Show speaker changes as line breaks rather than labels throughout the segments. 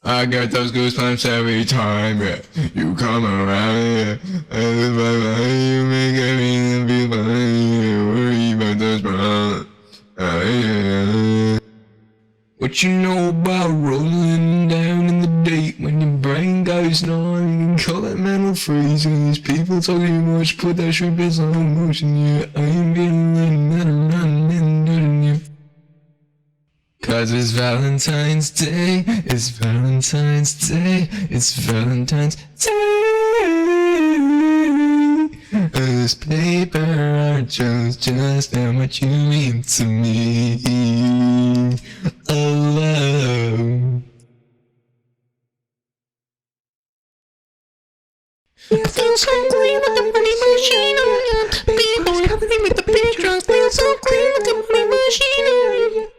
I get those goosebumps every time, yeah. You come around, yeah. You make everything feel fine. Worry about those problems. What you know about rolling down in the deep when your brain goes numb? You can call it mental freezing. People talk too much, put that shit in slow motion. Yeah, I ain't feeling nothing you. Cause it's Valentine's Day, it's Valentine's Day, it's Valentine's Day. This paper I chose just how much you mean to me. Oh, love. It feels so clean with the money machine. People helping me with the pictures. Feels so clean with the money machine.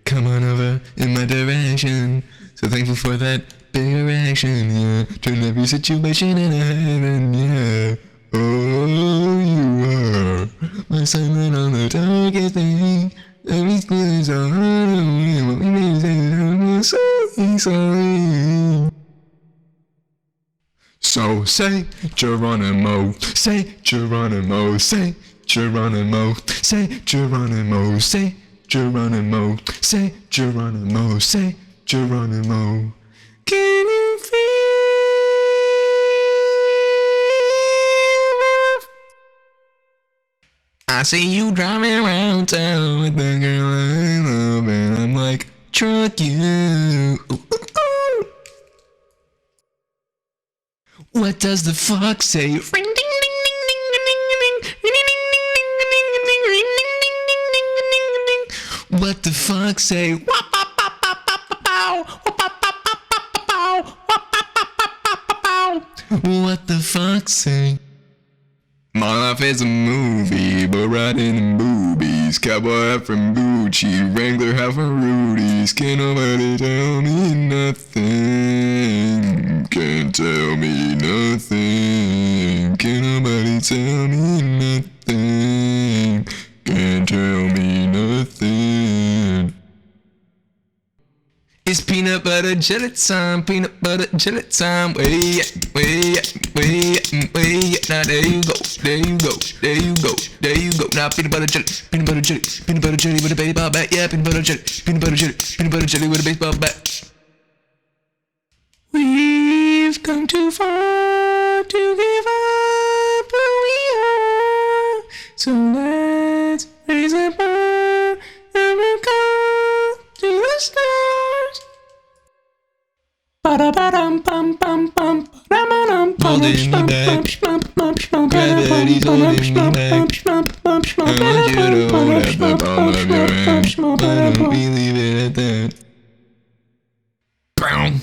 Come on over in my direction. So thankful for that bigger action, yeah. Turn every situation into heaven, yeah. Oh, you are my sunlight on the darkest day. Every school is so hard on me. What we made is I'm sorry. So say Geronimo, say Geronimo, say Geronimo, say Geronimo, say Geronimo, say Geronimo, say Geronimo. Can you feel? I see you driving around town with the girl I love, and I'm like, truck you. What does the fox say? What the fox say? What the fox say? My life is a movie, but riding in boobies. Cowboy hat from Gucci, Wrangler hat from Rudy's. Can't nobody tell me nothing. Can't tell me nothing. Can't nobody tell me nothing. Can't tell me nothing. It's peanut butter jelly time, peanut butter jelly time. Way up, way up, way up, way up. Now there you go, there you go, there you go, there you go. Now peanut butter jelly with a baseball bat. Yeah, peanut butter jelly with a baseball bat. We've come too far to give up who we are. So let's raise a bar and we'll come to the stars. Ba-da-ba-dum-bum-bum-bum. Holding me back. Gravity's holding me back. I want you to hold up the palm of your hand. But don't believe it at that. Boom.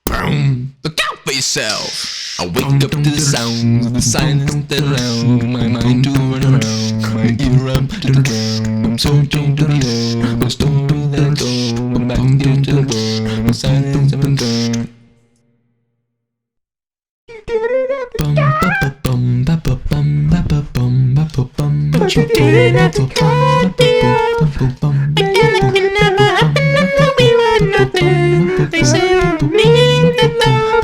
Boom. Look out for yourself. I wake up to the sounds of the silence that allow my mind to run around, my ear up to the ground. I'm searching to the end, I'm story that go, I'm back into the world, I'm silence of a gun. But you didn't have to cut me off. Again, you never happened, we were nothing. They say I need the love.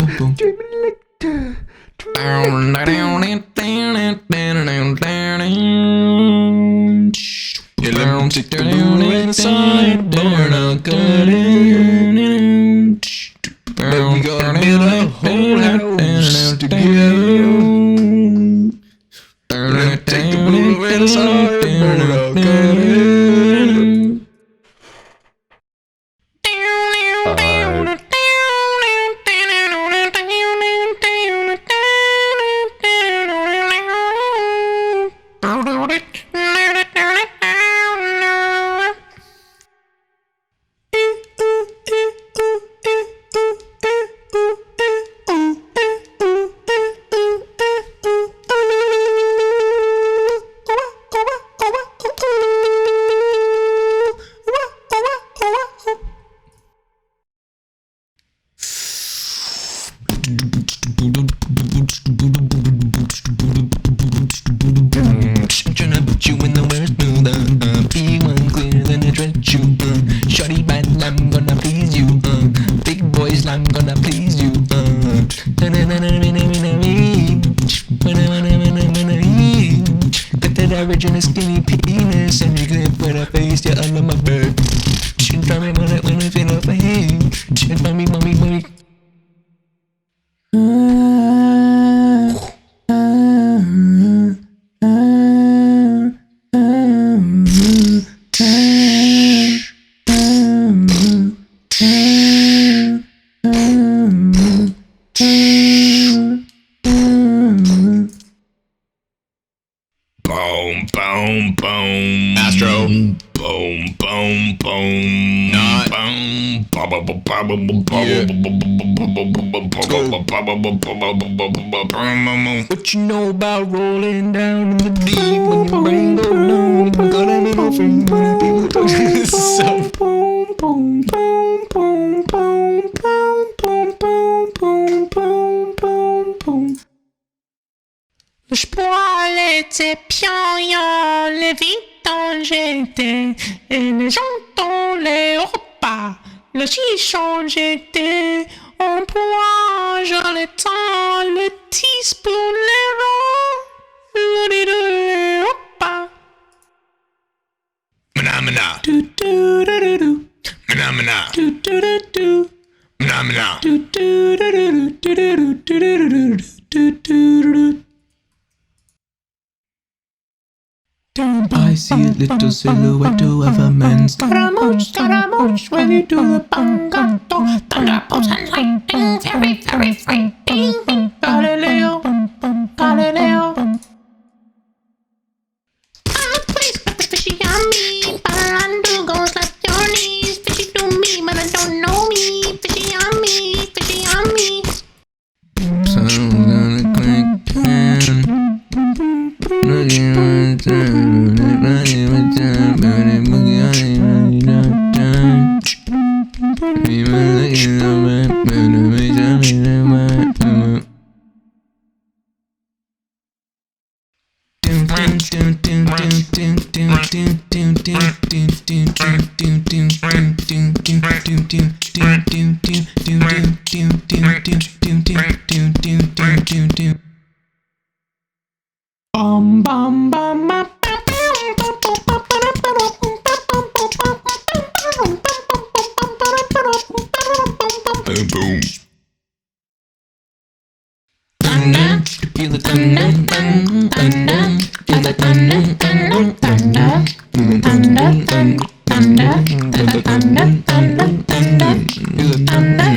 You let me take the blue inside, burn out good in. But we gotta build a whole house together. Take the blue inside, burn out good in. that face, yeah, I love my baby. She drive me when I feel up ahead. She mommy.
Boom, boom. Astro. Boom, boom, boom. Not. Boom.
What you know about rolling down in the deep when your brain goes numb? You got a middle finger. People talk so.
Je poilais tes pions, les vitons j'étais, et les jantons, les repas, le chichon j'étais, on poids, je le temps, le teaspoon, les ronds, le repas.
Mahna Mahna.
Do do do do do.
Mahna Mahna.
Do do do do.
Mahna Mahna.
Do do do do do do do do do do do.
I see a little silhouette of a man.
Scaramouche, when you do the bangato, thunderbolts and lightning, very, very frightening. Galileo, Galileo. Please, fishy on me, Palando goes like your knees. Fishy to me, but I don't know me. Fishy on me, fishy on me. Bum bum bum bum.
Boom.
Thunder,
Feel the thunder,
thunder, feel the thunder, thunder, thunder, thunder, thunder, thunder, thunder, thunder, thunder, thunder,
feel the thunder,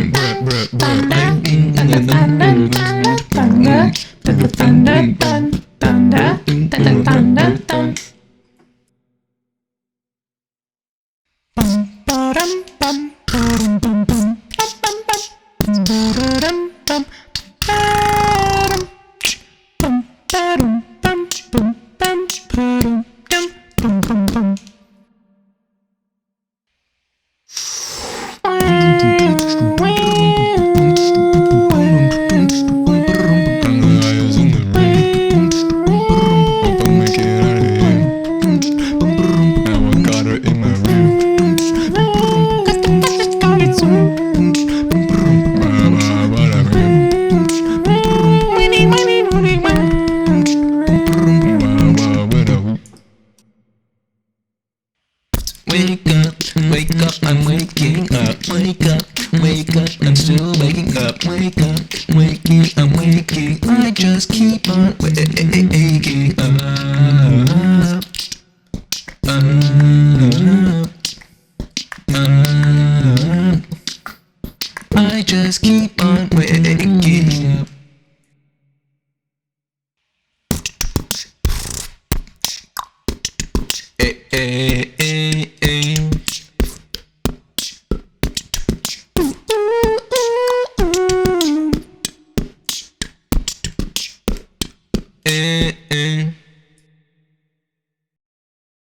wake up, I'm still waking up. Wake up, waking, I'm waking. I just keep on waiting.